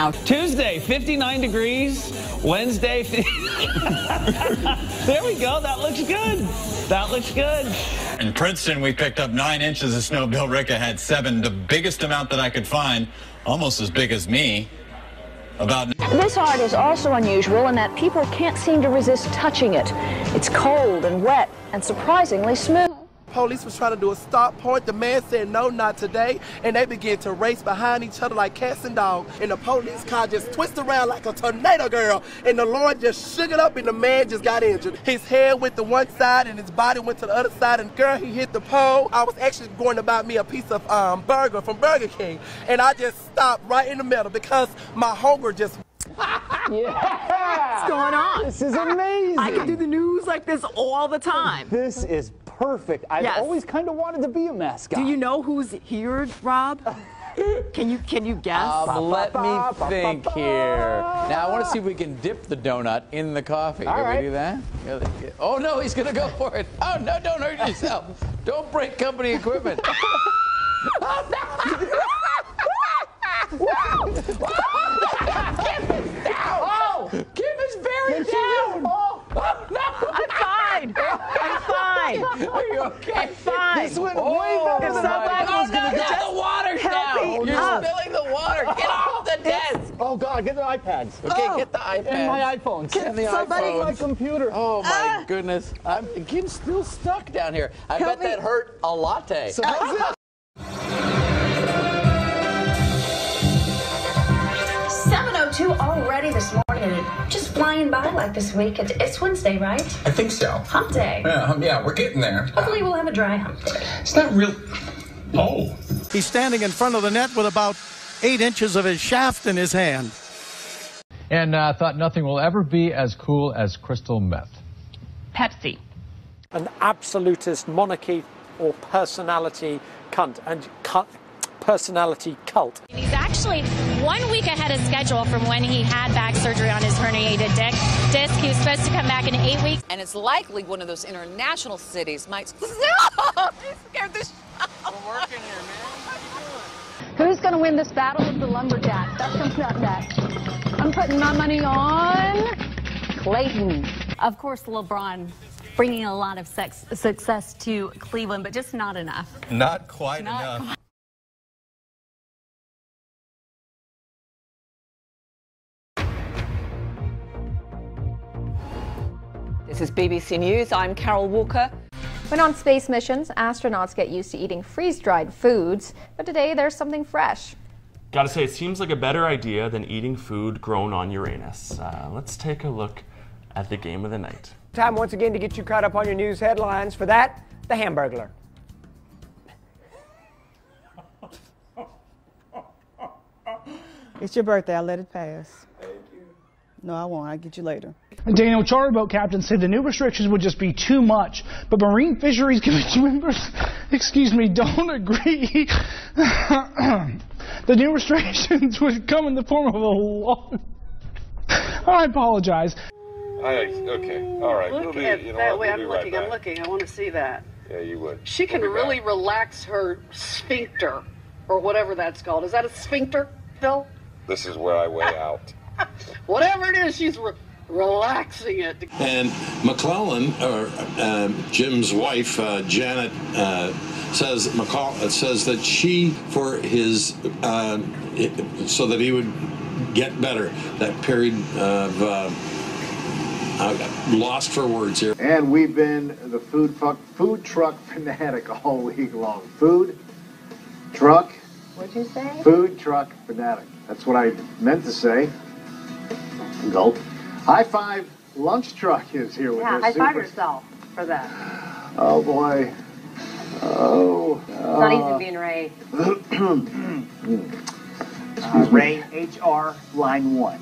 now. Tuesday, 59 degrees. Wednesday, there we go. That looks good. That looks good. In Princeton, we picked up 9 inches of snow. Bill Ricca had 7, the biggest amount that I could find, almost as big as me. This art is also unusual in that people can't seem to resist touching it. It's cold and wet and surprisingly smooth. Police was trying to do a stop point. The man said, no, not today. And they began to race behind each other like cats and dogs. And the police car just twisted around like a tornado, girl. And the Lord just shook it up and the man just got injured. His head went to one side and his body went to the other side. And girl, he hit the pole. I was actually going to buy me a piece of burger from Burger King. And I just stopped right in the middle because my hunger just... Yeah! What's going on? This is amazing. I can do the news like this all the time. This is perfect. I've always kind of wanted to be a mascot. Do you know who's here, Rob? Can you guess? Let me think here. Now, I want to see if we can dip the donut in the coffee. Can we do that? Oh, no, he's going to go for it. Oh, no, don't hurt yourself. Don't break company equipment. Oh, no. Kim is very down. Oh, no. I'm fine. I'm fine. Are you okay? I'm fine. This went way better than I thought it was going to go. The water's down. You're spilling the water. Get off the desk. Oh, God, get the iPads. Okay, get the iPads. And my iPhones. And the Somebody iPhones. my computer. Oh, my goodness. Kim's still stuck down here. I bet that hurt a latte. So that's it. 7:02 already this morning, and just flying by like this week. It's Wednesday, right? I think so. Hump day. Yeah, we're getting there. Hopefully we'll have a dry hump day. It's not real. Oh. He's standing in front of the net with about 8 inches of his shaft in his hand. And thought nothing will ever be as cool as crystal meth. Pepsi. An absolutist monarchy or personality cunt and personality cult. He's actually 1 week ahead of schedule from when he had back surgery on his herniated disc. He was supposed to come back in 8 weeks. And it's likely one of those international cities might... Stop! You scared the shit out. We're working here, man. Who's going to win this battle of the lumberjacks? That's coming up next. I'm putting my money on Clayton. Of course, LeBron bringing a lot of success to Cleveland, but just not enough. Not quite enough. This is BBC News. I'm Carol Walker. When on space missions, astronauts get used to eating freeze-dried foods, but today there's something fresh. Gotta say, it seems like a better idea than eating food grown on Uranus. Let's take a look at the game of the night. Time once again to get you caught up on your news headlines. For that, the Hamburglar. It's your birthday. I'll let it pass. Thank you. No, I won't. I'll get you later. Daniel, charter boat captain said the new restrictions would just be too much, but Marine Fisheries Committee members, don't agree. The new restrictions would come in the form of a law. I apologize. Okay, all right. Look at that way I'm looking. I'm looking. I want to see that. Yeah, you would. She can really relax her sphincter, or whatever that's called. Is that a sphincter, Phil? This is where I weigh out. Whatever it is, she's relaxing it. And McClellan, or Jim's wife, Janet, says that she, for his, so that he would get better, that period of, lost for words here. And we've been the food truck fanatic all week long. Food truck. What'd you say? Food truck fanatic. That's what I meant to say. Gulp. High Five Lunch Truck is here with us. High five yourself for that. Oh boy. Oh. It's not easy being Ray. Ray, HR, line 1.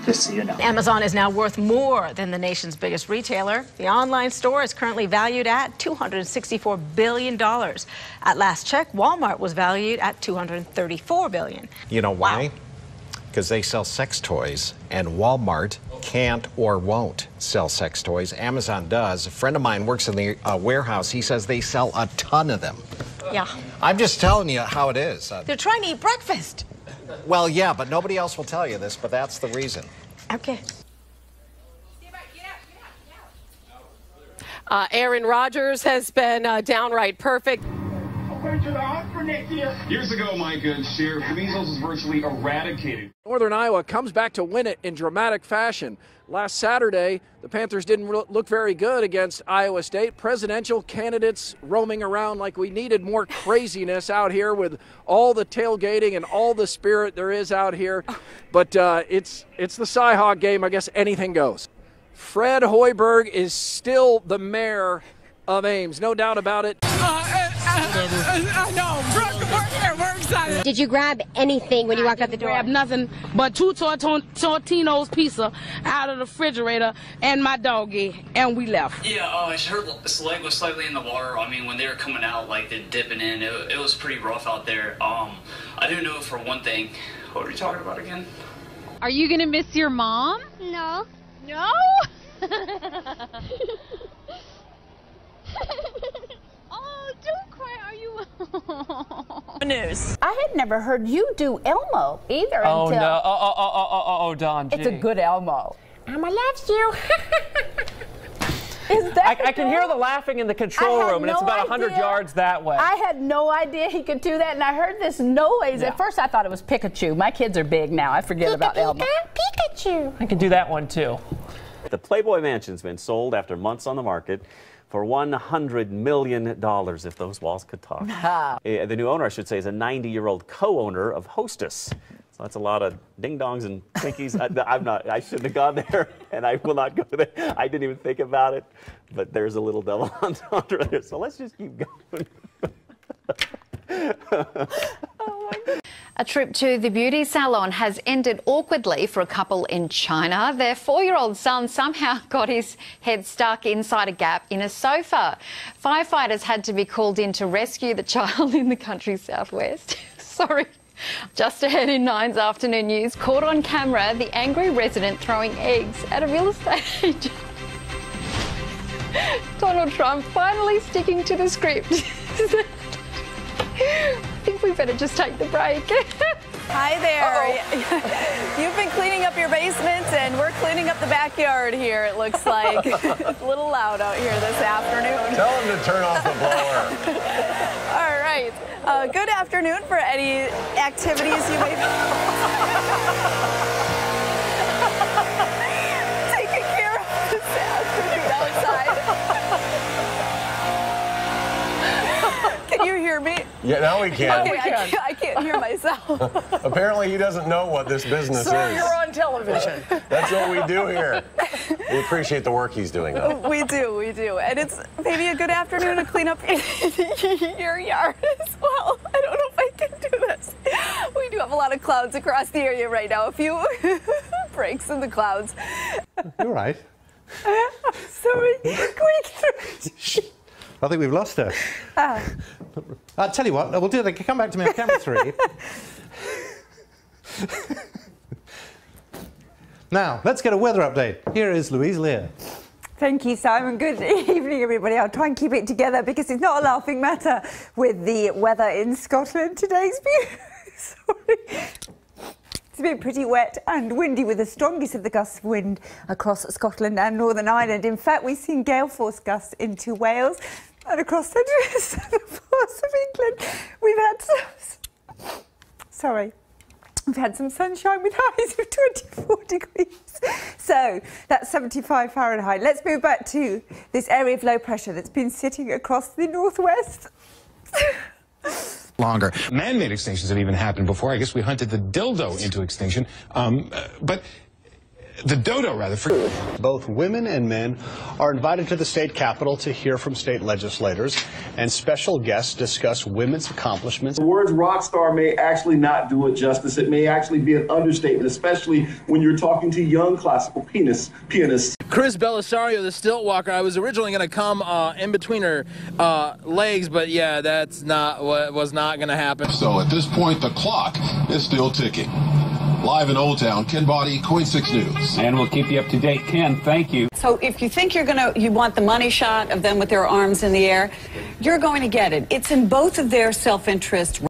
Just so you know. Amazon is now worth more than the nation's biggest retailer. The online store is currently valued at $264 billion. At last check, Walmart was valued at $234 billion. You know why? Because they sell sex toys, and Walmart can't or won't sell sex toys. Amazon does. A friend of mine works in the warehouse. He says they sell a ton of them. Yeah. I'm just telling you how it is. They're trying to eat breakfast. Well, yeah, but nobody else will tell you this, but that's the reason. Okay. Aaron Rodgers has been downright perfect. Years ago, my good share, measles was virtually eradicated. Northern Iowa comes back to win it in dramatic fashion. Last Saturday, the Panthers didn't look very good against Iowa State. Presidential candidates roaming around like we needed more craziness out here with all the tailgating and all the spirit there is out here. But it's the Cy-Hawk game. I guess anything goes. Fred Hoiberg is still the mayor of Ames, no doubt about it. I know. We're excited. Did you grab anything when you walked out the door? I grabbed nothing but 2 Tortino's pizza out of the refrigerator and my doggy, and we left. Yeah, his leg was slightly in the water. I mean, when they were coming out, like they're dipping in, it was pretty rough out there. I didn't know for one thing. What are you talking about again? Are you gonna miss your mom? No. No? Oh, don't cry. Are you? News. I had never heard you do Elmo either Oh, until. no. Oh, Don. It's a good Elmo. Mama loves you. Is that I can hear the laughing in the control room, and it's about 100 yards that way. I had no idea he could do that, and I heard this noise. Yeah. At first, I thought it was Pikachu. My kids are big now. I forget about Elmo. Pikachu. I can do that one, too. The Playboy Mansion's been sold after months on the market for $100 million, if those walls could talk. The new owner, I should say, is a 90-year-old co-owner of Hostess. So that's a lot of ding-dongs and Twinkies. I shouldn't have gone there, and I will not go there. I didn't even think about it, but there's a little double entendre there. So let's just keep going. A trip to the beauty salon has ended awkwardly for a couple in China. Their 4-year-old son somehow got his head stuck inside a gap in a sofa. Firefighters had to be called in to rescue the child in the country's southwest. Sorry. Just ahead in 9's afternoon news, caught on camera, the angry resident throwing eggs at a real estate agent. Donald Trump finally sticking to the script. I think we better just take the break. Hi there. You've been cleaning up your basement, and we're cleaning up the backyard here, it looks like. It's a little loud out here this afternoon. Tell him to turn off the blower. All right. Good afternoon for any activities you may be taking care of this afternoon outside. Can you hear me? Yeah, now we can. Okay, I can't hear myself. Apparently he doesn't know what this business Sir, is. you're on television. That's what we do here. We appreciate the work he's doing, though. We do. And it's maybe a good afternoon to clean up your yard as well. I don't know if I can do this. We do have a lot of clouds across the area right now. A few breaks in the clouds. You're right. I'm sorry. I think we've lost her. I'll tell you what, we'll do that. Come back to me on camera 3. Now, let's get a weather update. Here is Louise Lear. Thank you, Simon. Good evening, everybody. I'll try and keep it together because it's not a laughing matter with the weather in Scotland. Today's It's been pretty wet and windy with the strongest of the gusts of wind across Scotland and Northern Ireland. In fact, we've seen gale force gusts into Wales and across central parts of England. We've had some sunshine with highs of 24 degrees. So that's 75 Fahrenheit. Let's move back to this area of low pressure that's been sitting across the northwest. Longer. Man-made extinctions have even happened before. I guess we hunted the dildo into extinction. But the dodo, rather. Both women and men are invited to the state capitol to hear from state legislators, and special guests discuss women's accomplishments. The words rock star may actually not do it justice. It may actually be an understatement, especially when you're talking to young classical pianists. Chris Belisario, the stilt walker, I was originally going to come in between her legs, but yeah, that's not what was not going to happen. So at this point, the clock is still ticking. Live in Old Town, Ken Boddy, KOIN 6 News. And we'll keep you up to date. Ken, thank you. So if you think you want the money shot of them with their arms in the air, you're going to get it. It's in both of their self-interest.